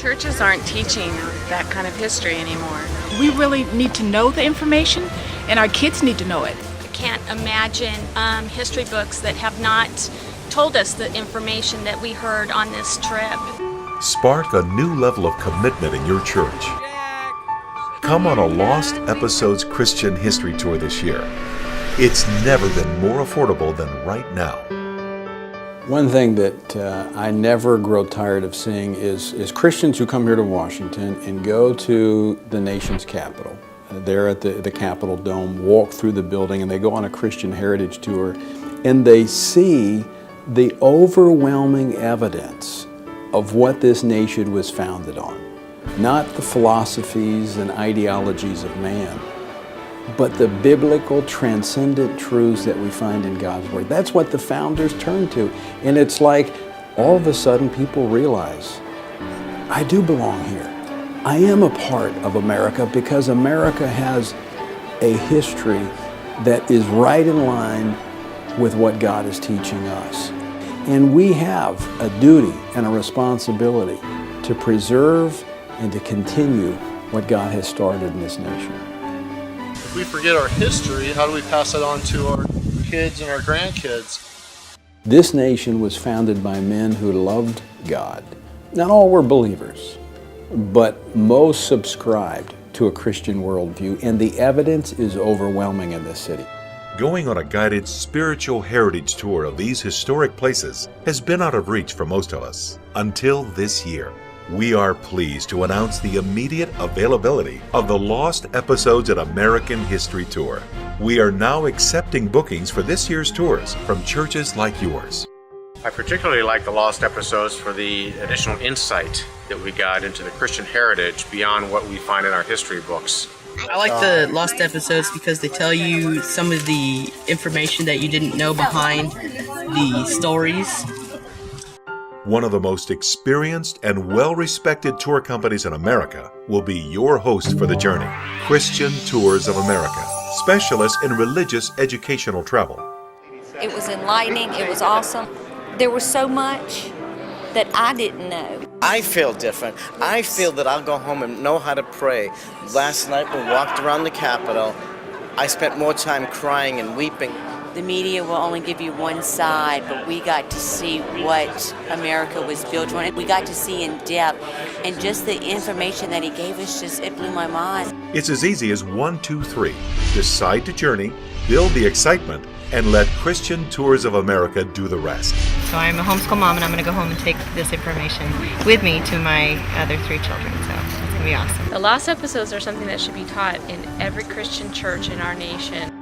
Churches aren't teaching that kind of history anymore. We really need to know the information, and our kids need to know it. I can't imagine history books that have not told us the information that we heard on this trip. Spark a new level of commitment in your church. Come on a Lost Episodes Christian History Tour this year. It's never been more affordable than right now. One thing that I never grow tired of seeing is Christians who come here to Washington and go to the nation's capital. They're at the Capitol Dome, walk through the building, and they go on a Christian heritage tour, and they see the overwhelming evidence of what this nation was founded on. Not the philosophies and ideologies of man, but the biblical transcendent truths that we find in God's Word. That's what the founders turned to. And it's like all of a sudden people realize, I do belong here. I am a part of America because America has a history that is right in line with what God is teaching us. And we have a duty and a responsibility to preserve and to continue what God has started in this nation. If we forget our history, how do we pass it on to our kids and our grandkids? This nation was founded by men who loved God. Not all were believers, but most subscribed to a Christian worldview, and the evidence is overwhelming in this city. Going on a guided spiritual heritage tour of these historic places has been out of reach for most of us until this year. We are pleased to announce the immediate availability of the Lost Episodes at American History Tour. We are now accepting bookings for this year's tours from churches like yours. I particularly like the Lost Episodes for the additional insight that we got into the Christian heritage beyond what we find in our history books. I like the Lost Episodes because they tell you some of the information that you didn't know behind the stories. One of the most experienced and well-respected tour companies in America will be your host for the journey. Christian Tours of America, specialists in religious educational travel. It was enlightening. It was awesome. There was so much that I didn't know. I feel different. I feel that I'll go home and know how to pray. Last night we walked around the Capitol. I spent more time crying and weeping. The media will only give you one side, but we got to see what America was built on. We got to see in depth, and just the information that he gave us, it blew my mind. It's as easy as 1, 2, 3. Decide to journey, build the excitement, and let Christian Tours of America do the rest. So I'm a homeschool mom, and I'm going to go home and take this information with me to my other 3 children. So it's going to be awesome. The Lost Episodes are something that should be taught in every Christian church in our nation.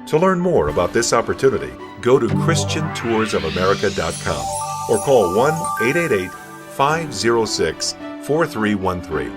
To learn more about this opportunity, go to ChristianToursOfAmerica.com or call 1-888-506-4313.